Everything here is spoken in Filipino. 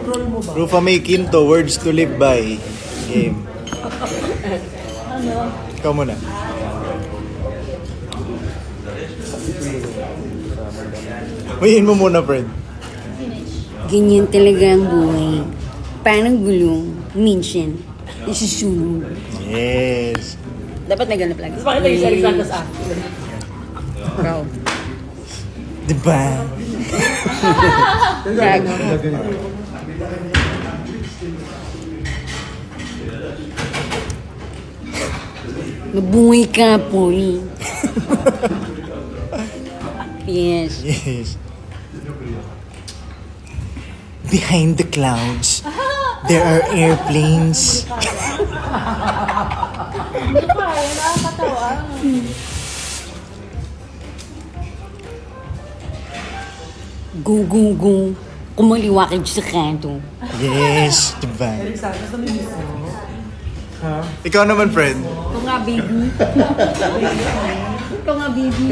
Roll mo ba? Rufa May Quinto, Words to Live By. Game. Ano? Ikaw muna. Huwiin mo muna, friend. Ganyan talaga ang buhay. Parang gulong, minsan, isusunog. Yes. Dapat may ganap lagi. Tapos bakit naging si Alexander sa akin? Bro. Diba? Brag. Mabuhay ka, Pony. Yes. Yes. Behind the clouds, there are airplanes. Hindi pa, nakakatawa. Go, go, go. Kumaliwakid sa kanto. Yes, diba? Alexander, sa minis mo? Ikaw naman, friend. Ito nga, baby. Ito nga, baby.